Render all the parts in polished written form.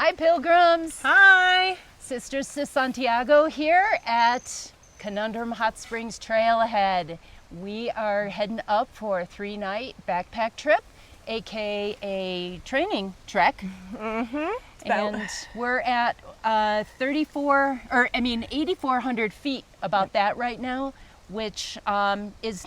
Hi, pilgrims. Hi. Sisters to Santiago here at Conundrum Hot Springs Trail ahead. We are heading up for a 3-night backpack trip, aka training trek. And we're at 8,400 feet, about that right now, which is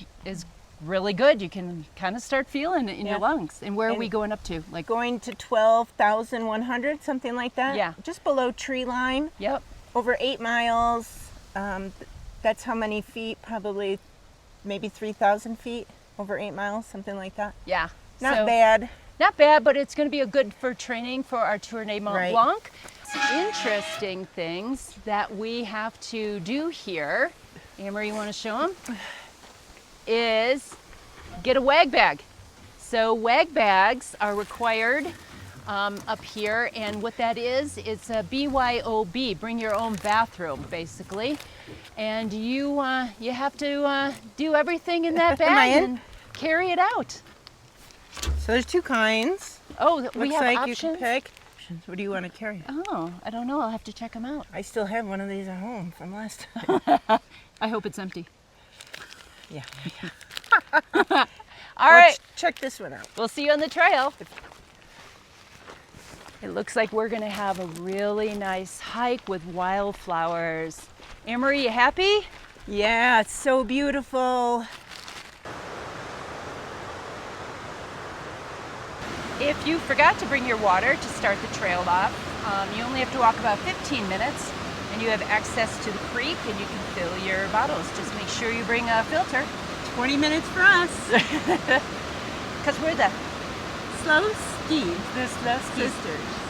really good. You can kind of start feeling it in your lungs. And where are we going up to? Like going to 12,100, something like that. Yeah. Just below tree line. Yep. Over 8 miles. That's how many feet? Probably maybe 3,000 feet. Over 8 miles, something like that. Yeah. Not bad. Not bad, but it's going to be a good for training for our Tour du Mont Blanc. Interesting things that we have to do here. Amory, you want to show them? Is get a wag bag. So wag bags are required up here, and what that is, it's a BYOB, bring your own bathroom, basically. And you have to do everything in that bag and carry it out. So there's 2 kinds. Oh, we have like options? You can pick. What do you want to carry? Oh, I don't know. I'll have to check them out. I still have one of these at home from last time. I hope it's empty. Yeah. All right. Check this one out. We'll see you on the trail. It looks like we're going to have a really nice hike with wildflowers. Amory, you happy? Yeah, it's so beautiful. If you forgot to bring your water to start the trail off, you only have to walk about 15 minutes and you have access to the creek and you can fill your bottles. Just make sure you bring a filter. 20 minutes for us. Because we're the Slow Ski sisters.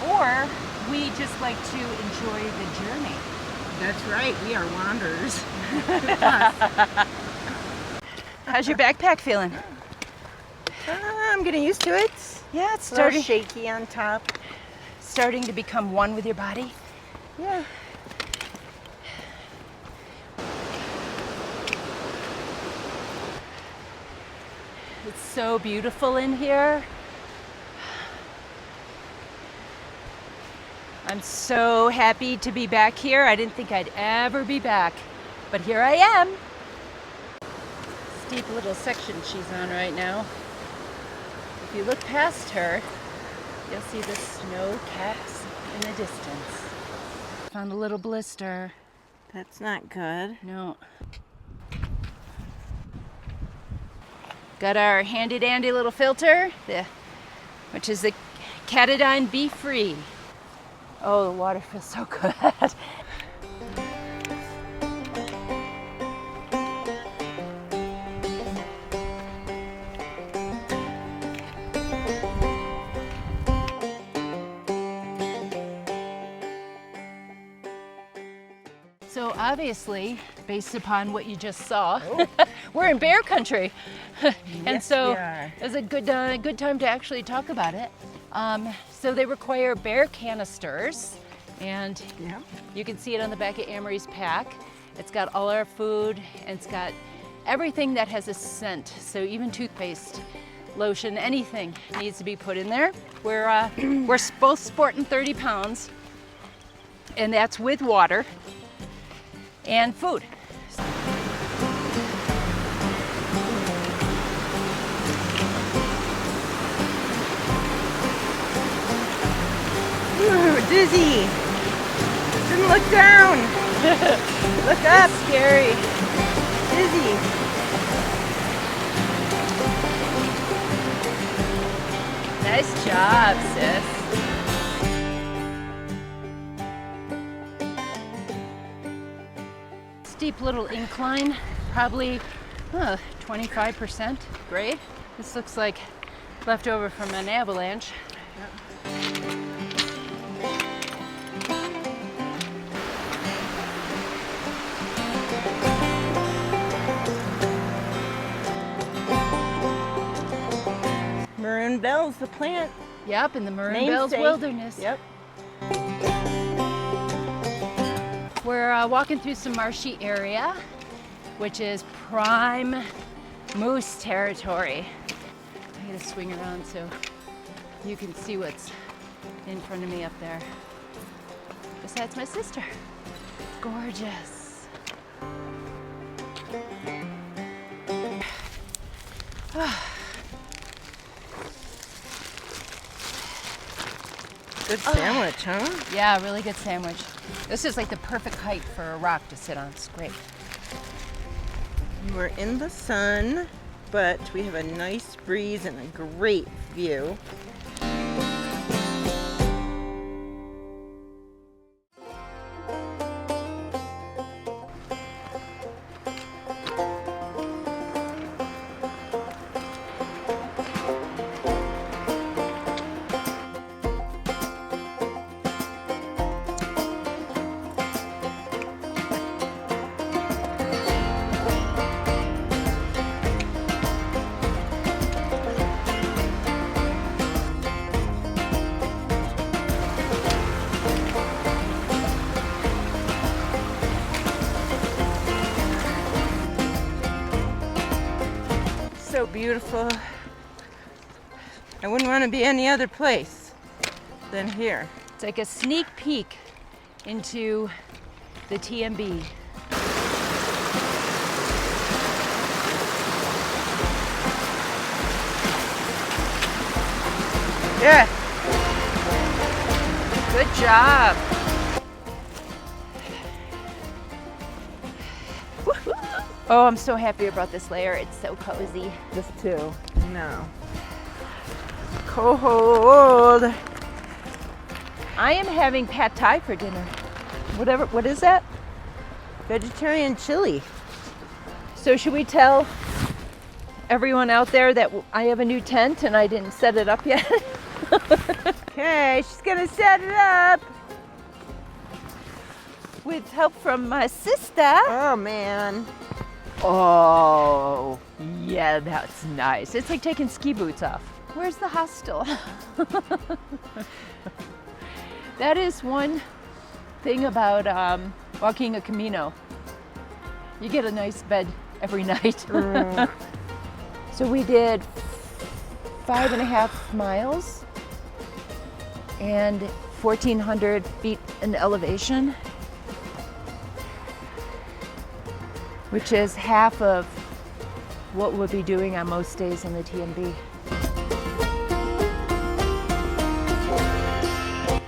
Or we just like to enjoy the journey. That's right, we are wanderers. How's your backpack feeling? I'm getting used to it. Yeah, it's A little shaky on top. Starting to become one with your body. Yeah. It's so beautiful in here. I'm so happy to be back here. I didn't think I'd ever be back, but here I am. Steep little section she's on right now. If you look past her, you'll see the snow caps in the distance. Found a little blister. That's not good. No. Got our handy dandy little filter, which is the Catadine Be Free. Oh, the water feels so good. So obviously, based upon what you just saw, we're in bear country. And so it's a good time to actually talk about it. So they require bear canisters, and you can see it on the back of Amory's pack. It's got all our food, and it's got everything that has a scent. So even toothpaste, lotion, anything needs to be put in there. We're both sporting 30 pounds, and that's with water and food. Ooh, dizzy. Didn't look down. Look up. It's scary. Dizzy. Nice job, sis. Steep little incline, probably 25% grade. This looks like leftover from an avalanche. Maroon Bells, the plant. Yep, in the Maroon Bells Wilderness. Yep. We're walking through some marshy area, which is prime moose territory. I gotta swing around so you can see what's in front of me up there. besides my sister. Gorgeous. Good sandwich, huh? Yeah, really good sandwich. This is like the perfect height for a rock to sit on. It's great. We're in the sun, but we have a nice breeze and a great view. So beautiful. I wouldn't want to be any other place than here. It's like a sneak peek into the TMB. Yeah. Good job. Oh, I'm so happy about this layer. It's so cozy. This too. No. Cold. I am having pad thai for dinner. What is that? Vegetarian chili. So should we tell everyone out there that I have a new tent and I didn't set it up yet? Okay, she's gonna set it up. With help from my sister. Oh man. Oh, yeah, that's nice. It's like taking ski boots off. Where's the hostel? That is one thing about walking a Camino. You get a nice bed every night. So we did 5.5 miles and 1,400 feet in elevation, which is half of what we'll be doing on most days in the TMB.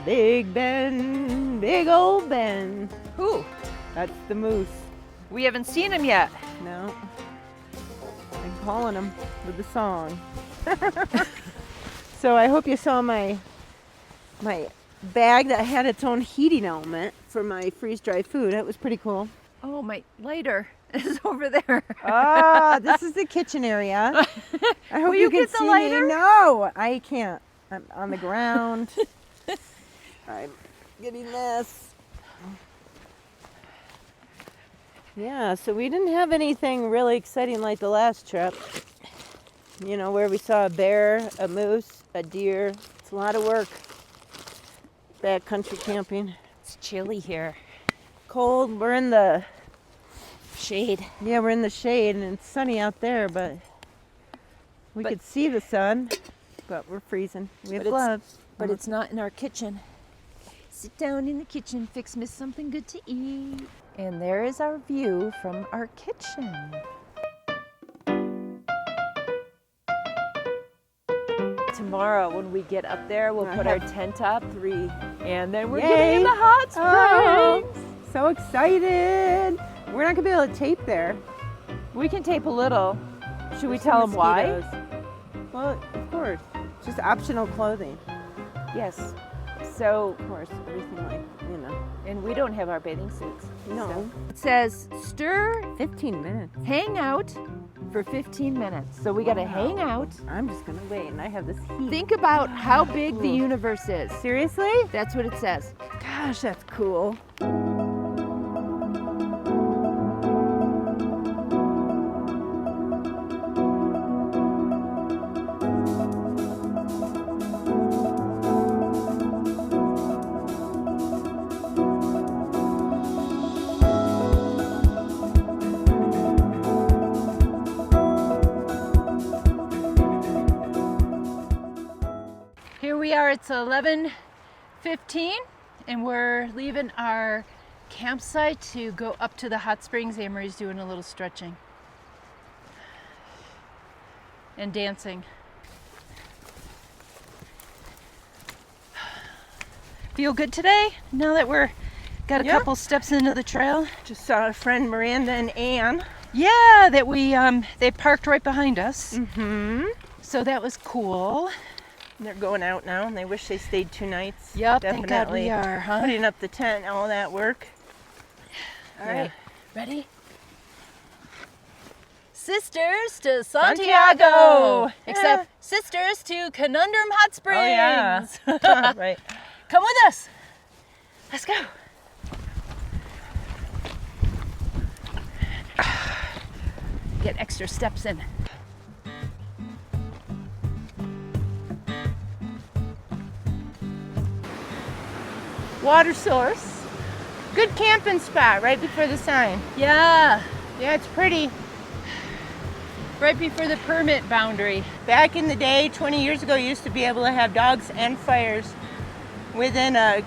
Big Ben, big old Ben. Who? That's the moose. We haven't seen him yet. No. I'm calling him with the song. So I hope you saw my bag that had its own heating element for my freeze-dried food. That was pretty cool. Oh, my lighter is over there. Oh, this is the kitchen area. I hope Will you can get the see lighter? me. No, I can't. I'm on the ground. I'm getting this. Yeah, so we didn't have anything really exciting like the last trip. You know, where we saw a bear, a moose, a deer. It's a lot of work. Backcountry camping. It's chilly here. Cold. We're in the Shade. Yeah, we're in the shade and it's sunny out there, but we could see the sun, but we're freezing. We have gloves. But it's not in our kitchen. Sit down in the kitchen, fix me something good to eat. And there is our view from our kitchen. Tomorrow when we get up there, we'll put our tent up. 3. And then we're Yay. getting in the hot springs. Oh, so excited. We're not gonna be able to tape there. We can tape a little. Should we There's tell some them why? mosquitoes. Well, of course. Just optional clothing. Yes. So, Of course, everything like, you know. and we don't have our bathing suits. No. So it says stir, 15 minutes. hang out for 15 minutes. So we got to hang out. I'm just gonna wait and I have this heat. Think about how big the universe is. Seriously? That's what it says. Gosh, that's cool. Here we are, it's 11:15, and we're leaving our campsite to go up to the hot springs. Amory's doing a little stretching and dancing. Feel good today now that we're got a couple steps into the trail? Just saw a friend, Miranda and Ann. Yeah, that we they parked right behind us. Mm-hmm. So that was cool. They're going out now, and they wish they stayed 2 nights. Yep, definitely. thank God we are, huh? Putting up the tent, all that work. All right, ready? Sisters to Santiago! Except sisters to Conundrum Hot Springs! Oh, yeah. Right. Come with us. Let's go. Get extra steps in. Water source. Good camping spot right before the sign. Yeah, Yeah, it's pretty. right before the permit boundary. Back in the day, 20 years ago, you used to be able to have dogs and fires within a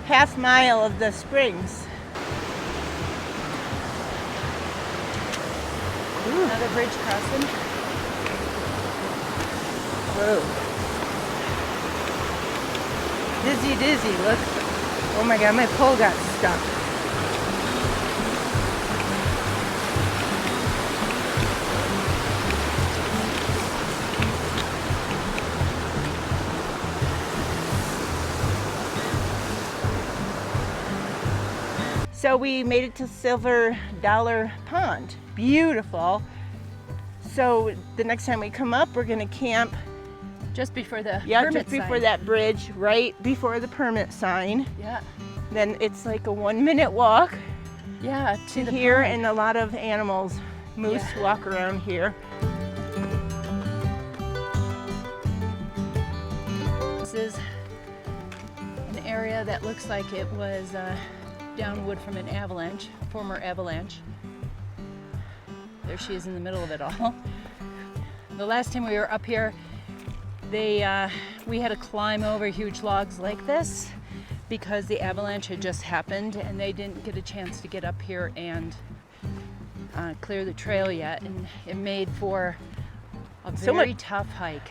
half mile of the springs. Another bridge crossing. Whoa. Dizzy, look. Oh my God, my pole got stuck. So we made it to Silver Dollar Pond. Beautiful. So the next time we come up, we're gonna camp Just before the just permit before sign. that bridge, right before the permit sign. Yeah, Then it's like a 1-minute walk yeah, to the here, pond. and a lot of animals, moose Yeah. walk around here. This is an area that looks like it was downwood from an avalanche, former avalanche. There she is in the middle of it all. The last time we were up here, we had to climb over huge logs like this because the avalanche had just happened and they didn't get a chance to get up here and clear the trail yet, and it made for a So very much- tough hike.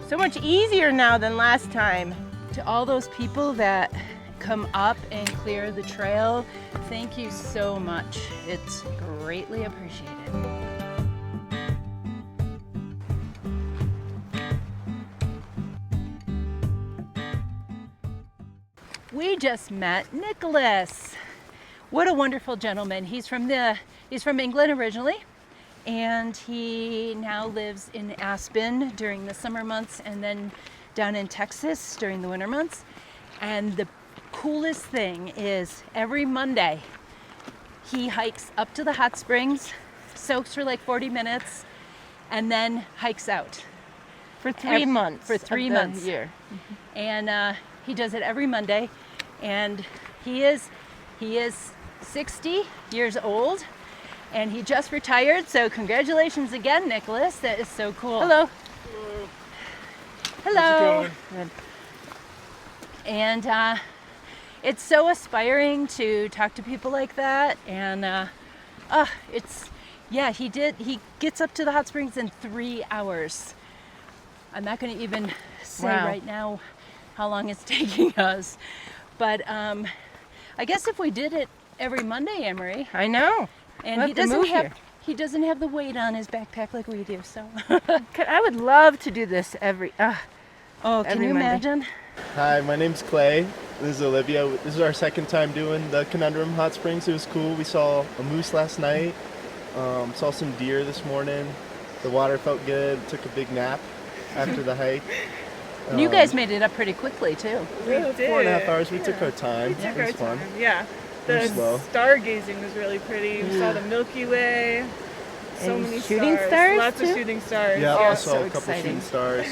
So much easier now than last time. To all those people that come up and clear the trail, thank you so much. It's greatly appreciated. We just met Nicholas. What a wonderful gentleman. He's from England originally, and he now lives in Aspen during the summer months and then down in Texas during the winter months. And the coolest thing is every Monday he hikes up to the hot springs, soaks for like 40 minutes, and then hikes out. For 3 months. For 3 of the months. year. And he does it every Monday, and he is 60 years old, and he just retired. So congratulations again, Nicholas. That is so cool. Hello. Hello. Good. And it's so aspiring to talk to people like that. And he gets up to the hot springs in 3 hours. I'm not going to even say right now how long it's taking us, but I guess if we did it every Monday, Emery, I know. and We'll he have to move doesn't have the weight on his backpack like we do, so. I would love to do this every Can every you Monday. imagine? Hi, my name's Clay. This is Olivia. This is our second time doing the Conundrum Hot Springs. It was cool. We saw a moose last night, saw some deer this morning. The water felt good. Took a big nap after the hike. And you guys made it up pretty quickly too. We did. 4.5 hours. We took our time. We took It our was fun. time. Yeah. We're The slow. stargazing was really pretty. We saw the Milky Way. So And many shooting stars, Lots too? of shooting stars. Yeah, Yeah, I saw so a couple exciting. shooting stars.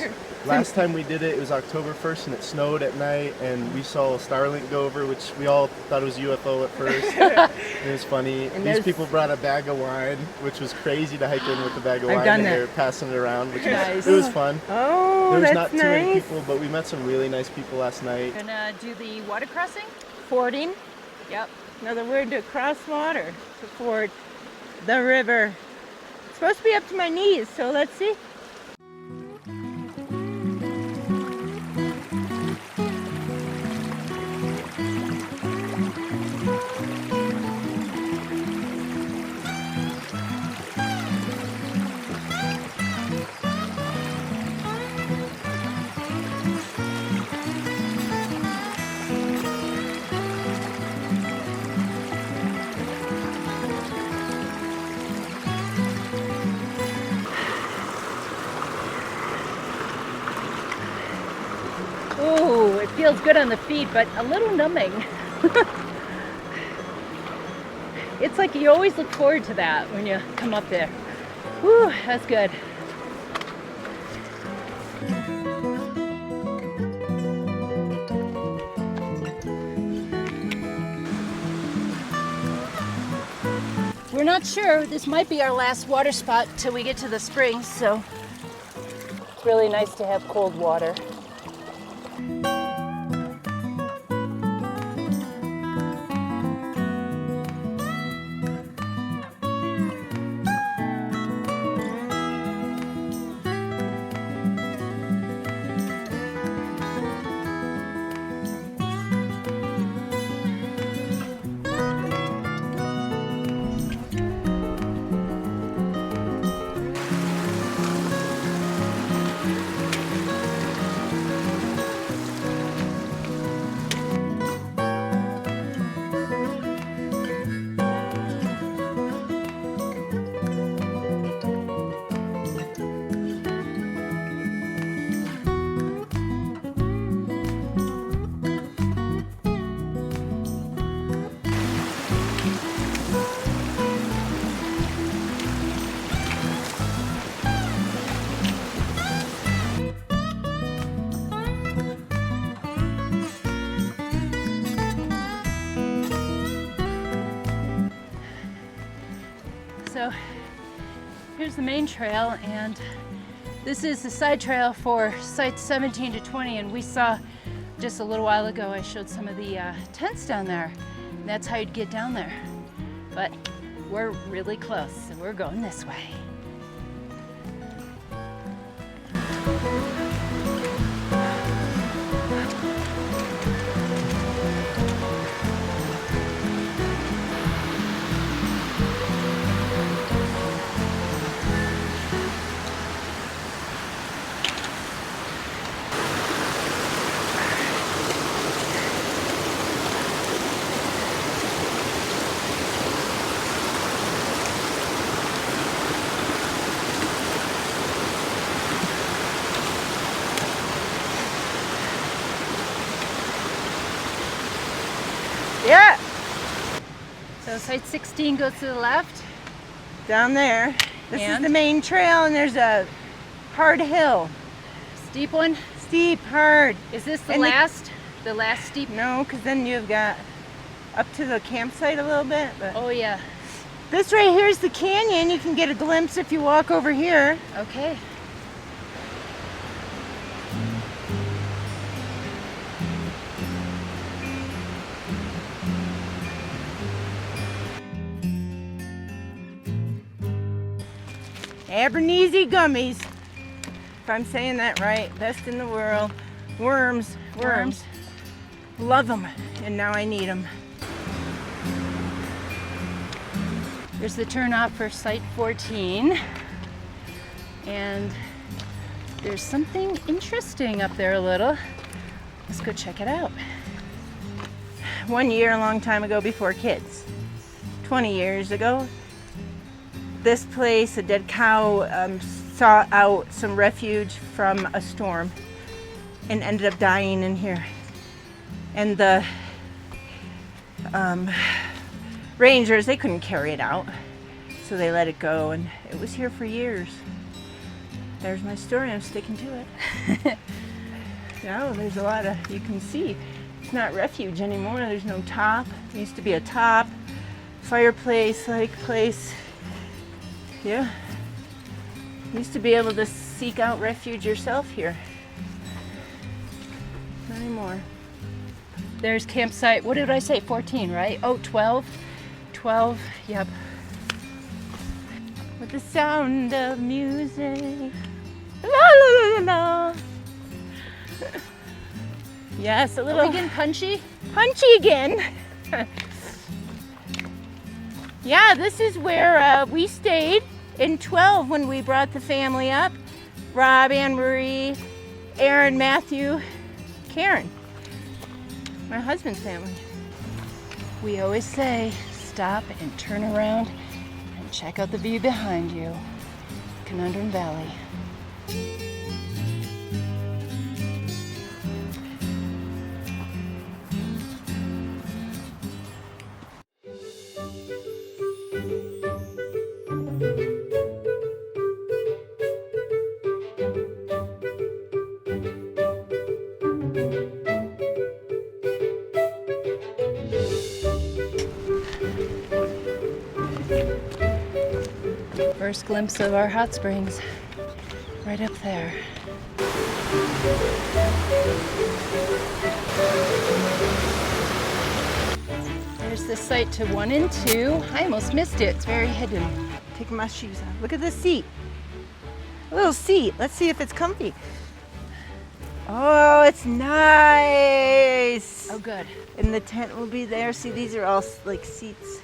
Last time we did it, it was October 1st and it snowed at night, and we saw a Starlink go over, which we all thought it was UFO at first. It was funny. And These there's- people brought a bag of wine, which was crazy to hike in with a bag of I've wine, done and that. they were passing it around, which Nice. was, it was fun. Oh, There was that's not too nice. many people, but we met some really nice people last night. Gonna do the water crossing? Fording. Yep. Another word to cross water, to ford the river. It's supposed to be up to my knees, so let's see. Ooh, it feels good on the feet, but a little numbing. It's like you always look forward to that when you come up there. Whew, that's good. We're not sure. This might be our last water spot till we get to the springs, so it's really nice to have cold water. So here's the main trail, and this is the side trail for sites 17 to 20, and we saw just a little while ago, I showed some of the tents down there, and that's how you'd get down there. But we're really close, so we're going this way. Yeah, So site 16 goes to the left. down there. This is And? the main trail, and there's a hard hill. Steep one. Steep, hard. Is this the And the last steep? No, because then you've got up to the campsite a little bit. But Oh yeah. this right here is the canyon. You can get a glimpse if you walk over here. Okay. Abernethy gummies, if I'm saying that right. Best in the world. Worms. Love them, and now I need them. There's the turnoff for site 14. And there's something interesting up there a little. Let's go check it out. 1 year, a long time ago, before kids. 20 years ago, this place, a dead cow, sought out some refuge from a storm and ended up dying in here. And the rangers, they couldn't carry it out, so they let it go, and it was here for years. There's my story, I'm sticking to it. No, there's a lot of, you can see, it's not refuge anymore. There's no top. There used to be a top, fireplace-like place. Yeah. You used to be able to seek out refuge yourself here. Not anymore. There's campsite, what did I say, 14, right? Oh, 12. 12, yep. With the sound of music. La la la la. Yes, a Are little we getting punchy? punchy again. Yeah, this is where we stayed in 12 when we brought the family up. Rob, Anne Marie, Aaron, Matthew, Karen. My husband's family. We always say, stop and turn around and check out the view behind you. Conundrum Valley. First glimpse of our hot springs, right up there. There's the site to 1 and 2. I almost missed it, it's very hidden. Taking my shoes off. Look at this seat. A little seat. Let's see if it's comfy. Oh, it's nice. Oh, good. And the tent will be there. See, these are all like seats.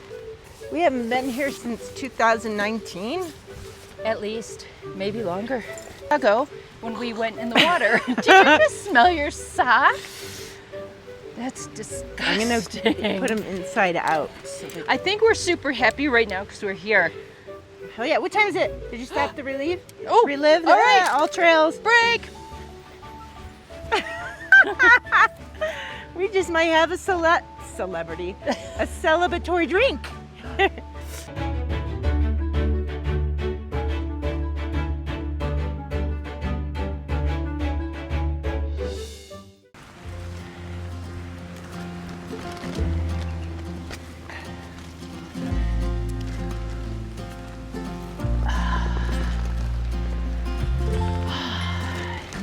We haven't been here since 2019. At least, maybe longer. Ago, when we went in the water. Did you just smell your sock? That's disgusting. I'm gonna put them inside out. So I think we're super happy right now because we're here. hell yeah! What time is it? Did you stop to relive? Oh, Relive. all right. All trails. Break! We just might have a celebrity, a celebratory drink.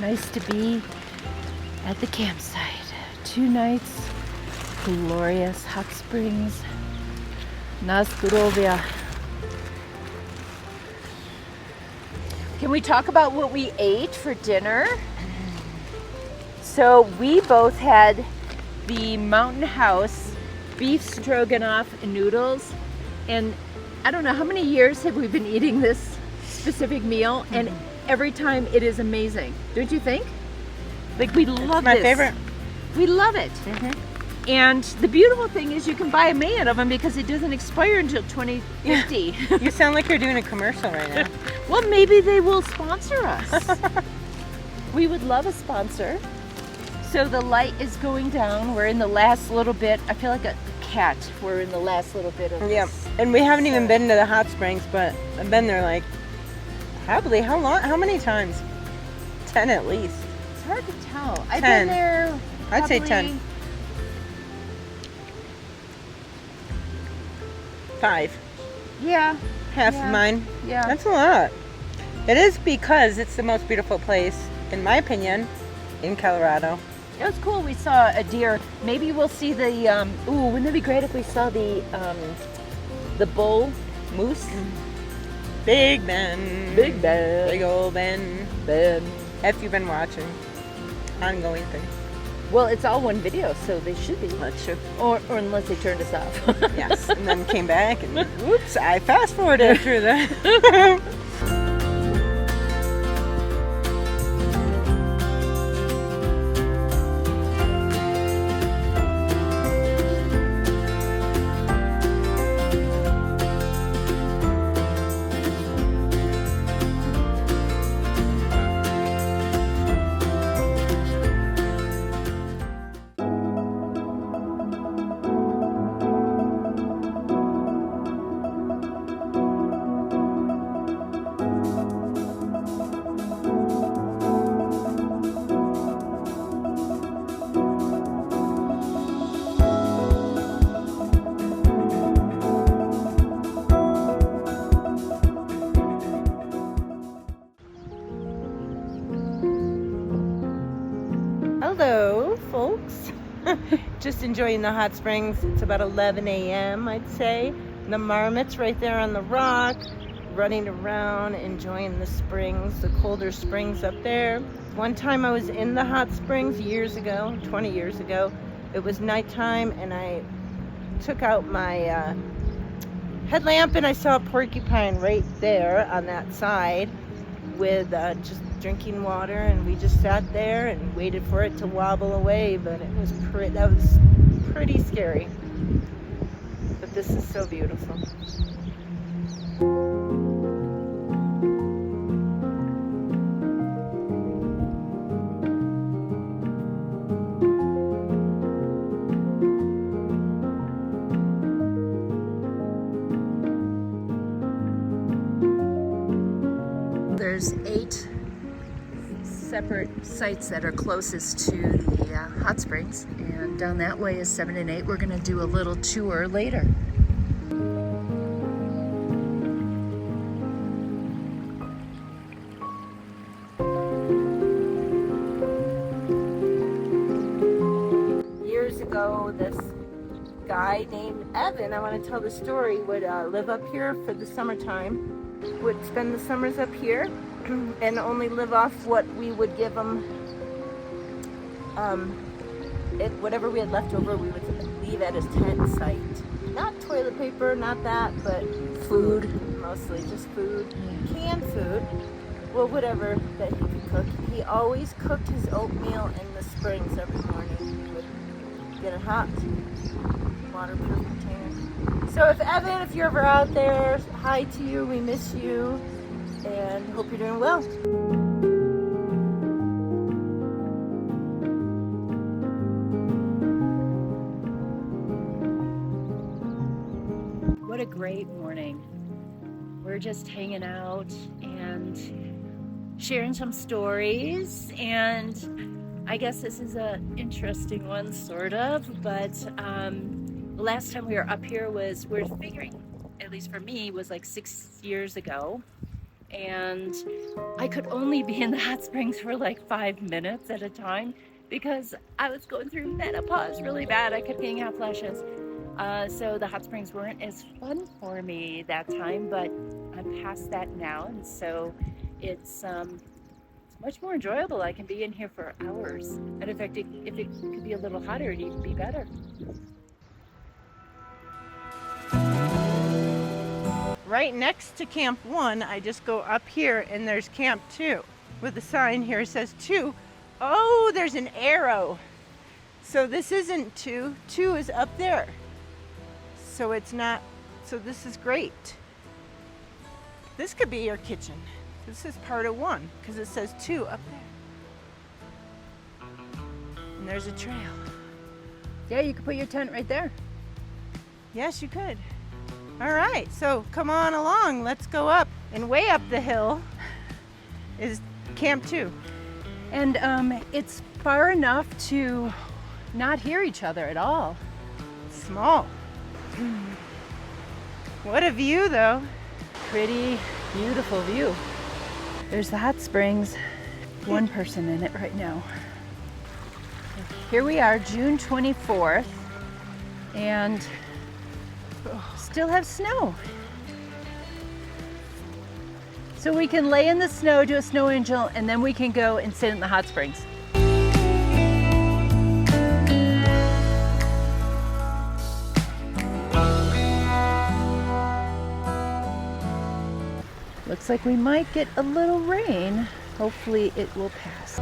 Nice to be at the campsite. 2 nights, glorious hot springs, Nazgurovia. Can we talk about what we ate for dinner? So we both had the Mountain House beef stroganoff and noodles, and I don't know how many years have we been eating this specific meal, and every time it is amazing. Don't you think? Like, we love My this. favorite. We love it. And the beautiful thing is you can buy a million of them because it doesn't expire until 2050. You sound like you're doing a commercial right now. Well, maybe they will sponsor us. We would love a sponsor. So the light is going down. We're in the last little bit. I feel like a cat. We're in the last little bit of Yeah, this. and we haven't even been to the hot springs, but I've been there like, probably, how long? How many times? 10 at least. It's hard to tell. I've 10. been there. I'd say probably 10. 5. Yeah. Half Yeah. of mine. Yeah. That's a lot. It is because it's the most beautiful place, in my opinion, in Colorado. It was cool. We saw a deer. Maybe we'll see the. Ooh, wouldn't it be great if we saw the bull moose? Big Ben. Big Ben. Big old Ben. Ben. Have you been watching? Ongoing thing. Well, it's all one video, so they should be. That's true. Or unless they turned us off. Yes. And then came back and whoops, I fast forwarded through that. Hello, folks. Just enjoying the hot springs. It's about 11 a.m. I'd say. And the marmots right there on the rock, running around, enjoying the springs, the colder springs up there. One time I was in the hot springs years ago, 20 years ago. It was nighttime and I took out my headlamp and I saw a porcupine right there on that side with just drinking water, and we just sat there and waited for it to wobble away, but that was pretty scary. But this is so beautiful. There's 8 separate sites that are closest to the hot springs, and down that way is 7 and 8. We're going to do a little tour later. Years ago, this guy named Evan, I want to tell the story, would live up here for the summertime, would spend the summers up here and only live off what we would give him. Whatever we had left over, we would leave at his tent site. Not toilet paper, not that, but food, mostly just food, canned food, well, whatever that he could cook. He always cooked his oatmeal in the springs every morning. He would get it hot, waterproof container. So if you're ever out there, hi to you, we miss you, and hope you're doing well. What a great morning. We're just hanging out and sharing some stories, and I guess this is an interesting one, sort of, but the last time we were up here we're figuring, at least for me, was like 6 years ago, and I could only be in the hot springs for like 5 minutes at a time because I was going through menopause really bad. I kept getting hot flashes. So the hot springs weren't as fun for me that time, but I'm past that now, and so it's much more enjoyable. I can be in here for hours, and in fact, if it could be a little hotter, it'd even be better. Right next to Camp 1, I just go up here and there's Camp 2 with a sign here. It says 2. Oh, there's an arrow. So this isn't 2. 2 is up there. So it's not, so this is great. This could be your kitchen. This is part of 1 because it says 2 up there. And there's a trail. Yeah, you could put your tent right there. Yes, you could. All right, so come on along. Let's go up. And way up the hill is Camp 2. And it's far enough to not hear each other at all. Small. What a view, though. Pretty beautiful view. There's the hot springs. 1 person in it right now. Here we are, June 24th, and still have snow. So we can lay in the snow, do a snow angel, and then we can go and sit in the hot springs. Looks like we might get a little rain. Hopefully it will pass.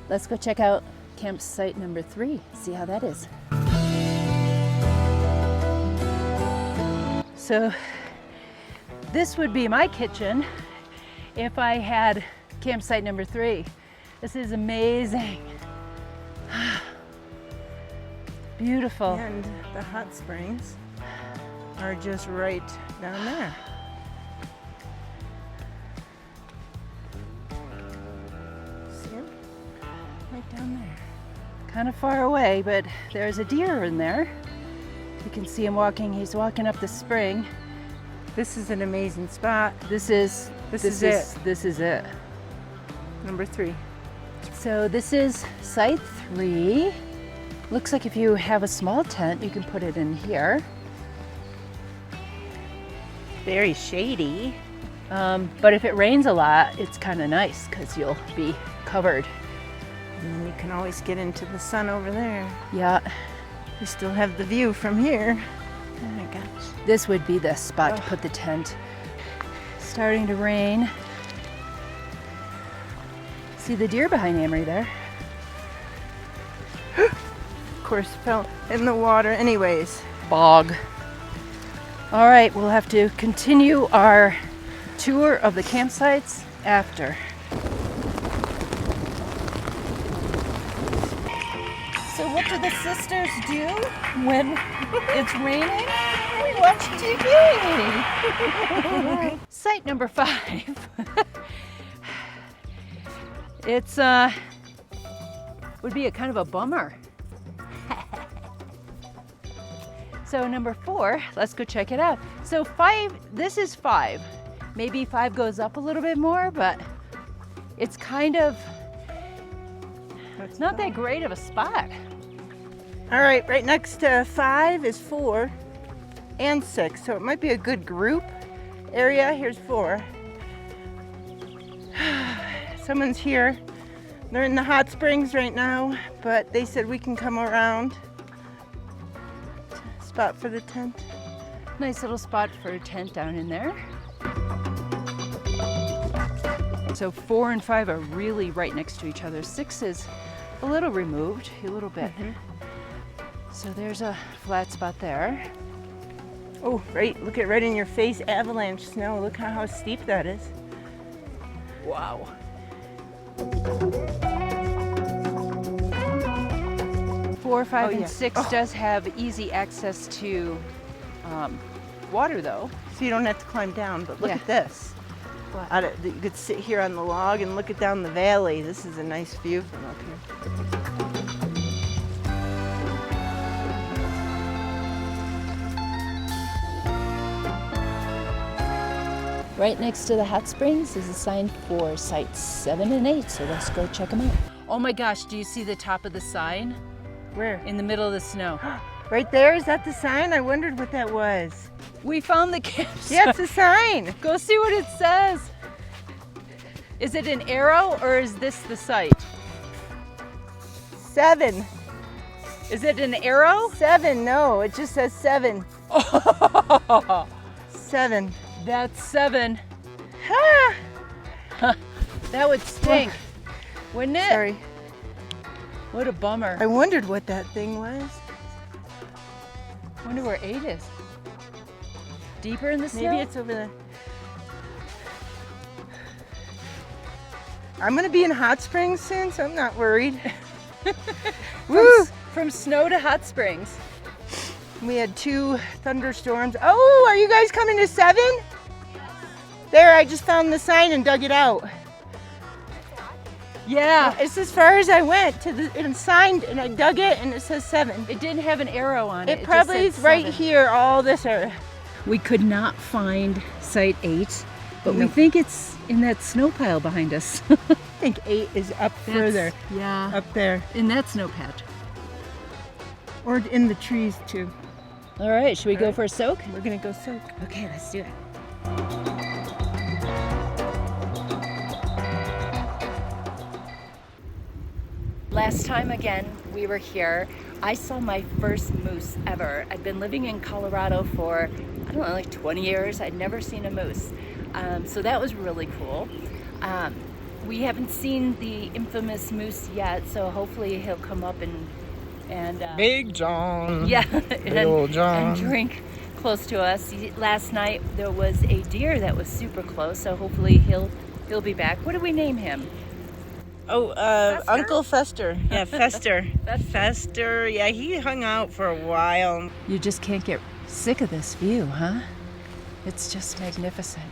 Let's go check out campsite number 3, see how that is. So this would be my kitchen if I had campsite number 3. This is amazing. Beautiful. And the hot springs are just right down there. See them? Right down there. Kind of far away, but there's a deer in there. You can see him walking. He's walking up the spring. This is an amazing spot. This is it. This is it. Number 3. So this is site 3. Looks like if you have a small tent, you can put it in here. Very shady. But if it rains a lot, it's kind of nice because you'll be covered. And you can always get into the sun over there. Yeah, We still have the view from here. Oh my gosh. this would be the spot to put the tent. Starting to rain. See the deer behind Amory there? Of course, fell in the water anyways. Bog. All right, we'll have to continue our tour of the campsites after. So what do the sisters do when it's raining? We watch TV. Site number 5. It's would be a kind of a bummer. So number 4, let's go check it out. So 5, this is 5. Maybe 5 goes up a little bit more, but it's kind of, it's not that great of a spot. All right, right next to 5 is 4 and 6, so it might be a good group area. Here's 4. Someone's here. They're in the hot springs right now, but they said we can come around. Spot for the tent. Nice little spot for a tent down in there. So 4 and 5 are really right next to each other. 6 is a little removed, a little bit. So there's a flat spot there. Oh, right, look at right in your face, avalanche snow. Look how steep that is. Wow. Four, 5, and 6 does have easy access to water though. So you don't have to climb down, but look Yeah. at this. You could sit here on the log and look it down the valley. This is a nice view from up here. Right next to the hot springs is a sign for sites 7 and 8, so let's go check them out. Oh my gosh, do you see the top of the sign? Where? In the middle of the snow. Right there, is that the sign? I wondered what that was. We found the campsite. Yeah, it's a sign. Go see what it says. Is it an arrow or is this the site? 7. Is it an arrow? 7, no, it just says 7. Oh, 7. that's 7. Ah! That would stink, wouldn't it? Sorry. What a bummer. I wondered what that thing was. Wonder where 8 is. Deeper in the snow? Maybe it's over there. I'm gonna be in Hot Springs soon, so I'm not worried. Woo! From snow to hot springs. We had 2 thunderstorms. Oh, are you guys coming to 7? There, I just found the sign and dug it out. Yeah. It's as far as I went to the and signed, and I dug it, and it says 7. It didn't have an arrow on it. It probably just is said right 7. here, all this area. We could not find site 8, but we Nope. think it's in that snow pile behind us. I think 8 is up further, Yeah. up there, In that snow patch. or in the trees too. All right, should we go right. for a soak? We're gonna go soak. Okay, let's do it. Last time again, we were here. I saw my first moose ever. I'd been living in Colorado for, I don't know, like 20 years. I'd never seen a moose. So that was really cool. We haven't seen the infamous moose yet, so hopefully he'll come up and Big John. yeah, Big old John. and drink close to us. Last night there was a deer that was super close, so hopefully he'll be back. What do we name him? Oh, Uncle Fester. Yeah, Fester. Fester. Fester. Yeah, he hung out for a while. You just can't get sick of this view, huh? It's just magnificent.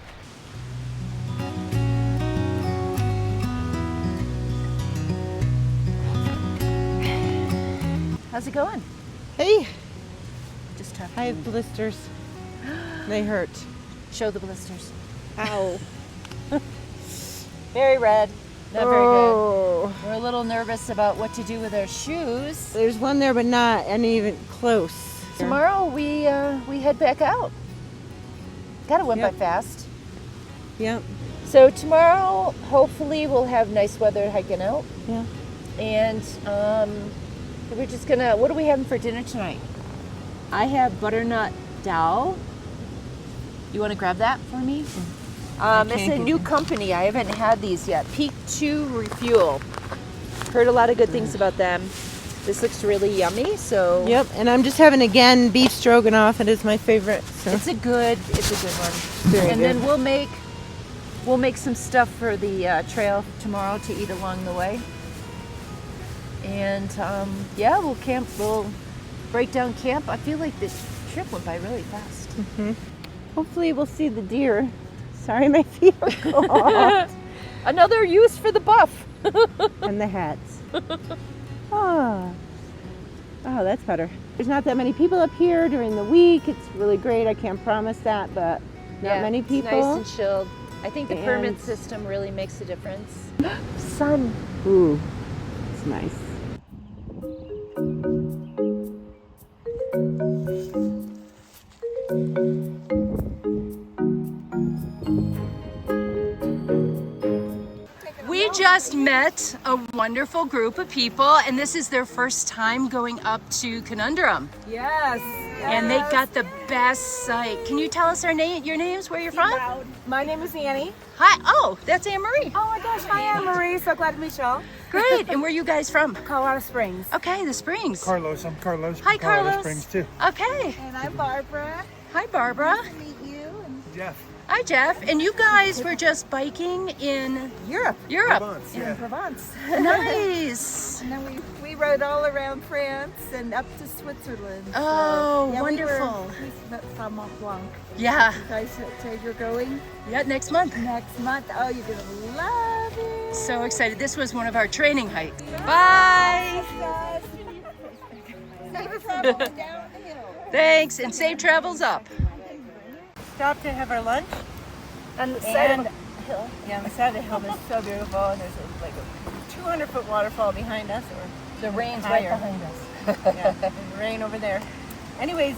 How's it going? Hey, Just tough. I have blisters. They hurt. Show the blisters. Ow. Very red. Not very good. Oh. We're a little nervous about what to do with our shoes. There's one there, but not any even close. Tomorrow we head back out. Kind of went by fast. Yep. So tomorrow, hopefully, we'll have nice weather hiking out. Yeah. And we're just gonna. What are we having for dinner tonight? I have butternut dal. You want to grab that for me? It's a new company. I haven't had these yet. Peak 2 Refuel. Heard a lot of good things about them. This looks really yummy. So Yep. And I'm just having again beef stroganoff. It is my favorite. So. it's a good one. Very and good. then we'll make some stuff for the trail tomorrow to eat along the way. And we'll camp. We'll break down camp. I feel like this trip went by really fast. Mm-hmm. Hopefully we'll see the deer. Sorry, my feet are cold. Another use for the buff. And the hats. Oh, that's better. There's not that many people up here during the week. It's really great. I can't promise that, but not many people. It's nice and chilled. I think the permit system really makes a difference. Sun. Ooh, it's nice. We just met a wonderful group of people, and this is their first time going up to Conundrum. Yes. And they got the best site. Can you tell us your names, where you're from? My name is Annie. Hi. Oh, that's Anne Marie. Oh my gosh, hi Anne Marie. So glad to meet y'all. Great. And where are you guys from? Colorado Springs. Okay, the Springs. Carlos, I'm Carlos. Hi, from Colorado Carlos. Springs too. Okay. And I'm Barbara. Hi, Barbara. Nice to meet you. And Jeff. Hi, Jeff. And you guys were just biking in Europe. Provence, In yeah. Provence. Nice. And then we rode all around France and up to Switzerland. So, Oh, yeah, wonderful. We met from Mont Blanc. Yeah. You guys said you're going Yeah, next month. next month. Oh, you're gonna love it. So excited. This was one of our training hikes. Bye. Guys. Safe travel down the hill. Thanks, and safe travels up. Stopped to have our lunch. On the side of And yeah, on the side of the hill, it's so beautiful. And there's like a 200-foot waterfall behind us, or the rain's higher. right behind us. yeah, there's rain over there. Anyways,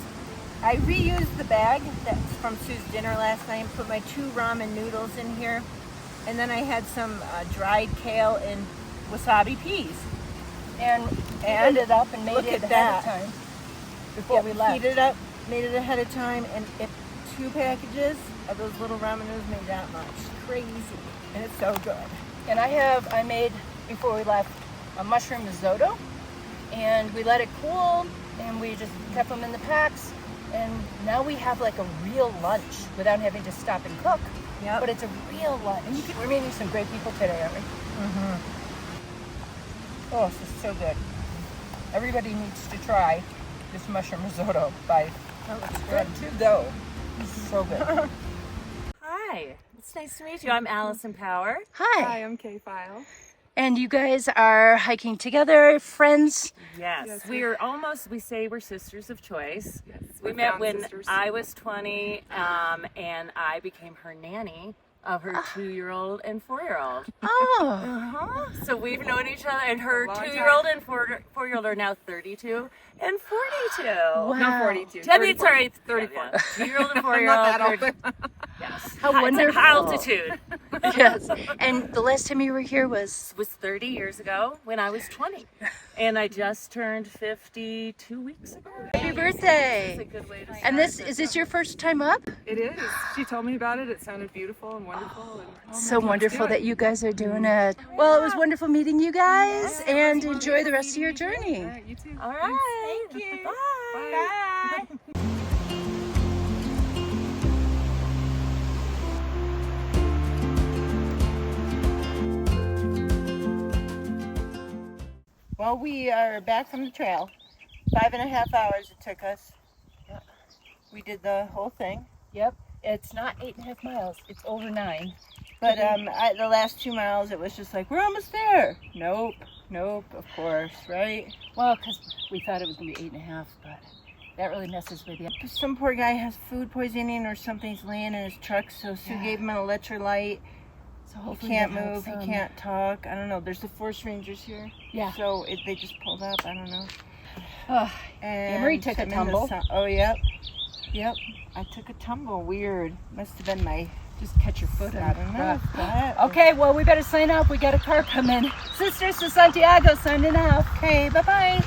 I reused the bag that's from Sue's dinner last night. Put my 2 ramen noodles in here, and then I had some dried kale and wasabi peas. And heated it up and made look it at ahead that. of time before we left. Heated it up, made it ahead of time, and 2 packages of those little ramen noodles made that much. Crazy, and it's so good. And I made, before we left, a mushroom risotto, and we let it cool, and we just kept them in the packs, and now we have like a real lunch without having to stop and cook. Yep. But it's a real lunch. We're meeting some great people today, aren't we? Mm-hmm. Oh, this is so good. Everybody needs to try this mushroom risotto by Good to go. So good. Hi, it's nice to meet you. I'm Allison Power. Hi. I'm K-File. And you guys are hiking together, friends? Yes, we say we're sisters of choice. Yes, We we're met found when sisters. I was 20, and I became her nanny of her 2-year-old and 4-year-old. Oh. So we've known each other, and her long 2-year-old and 4-year-old are now 32 and 42. Wow. No, 42. I mean, 34. sorry, 34. 2-year-old and 4-year-old. Yes. How It's wonderful. altitude. Yes. And the last time you were here was? Was 30 years ago when I was 20. And I just turned 52 weeks ago. Happy birthday. It's a good way to start. And is this your first time up? It is. She told me about it. It sounded beautiful and wonderful. And So wonderful that you guys are doing it. Well, it was wonderful meeting you guys, and enjoy the rest of your journey. All right, you too. All right. Thank you. Bye. Well, we are back from the trail. 5.5 hours it took us. We did the whole thing. Yep. It's not 8.5 miles. It's over 9. But the last 2 miles, it was just like, we're almost there. Nope, of course, right? Well, because we thought it was going to be 8.5, but that really messes with you. Some poor guy has food poisoning or something's laying in his truck, so Sue gave him an electrolyte. So He hopefully can't that move, helps he him. can't talk. I don't know. There's the forest rangers here. Yeah. So they just pulled up. I don't know. Oh, And Marie took a sent me the tumble. Oh, yep. Yep. I took a tumble. Weird. Must have been my... just catch your foot I on don't the know. rock. Okay, well, we better sign off. We got a car coming. Sisters to Santiago signing off. Okay, bye-bye.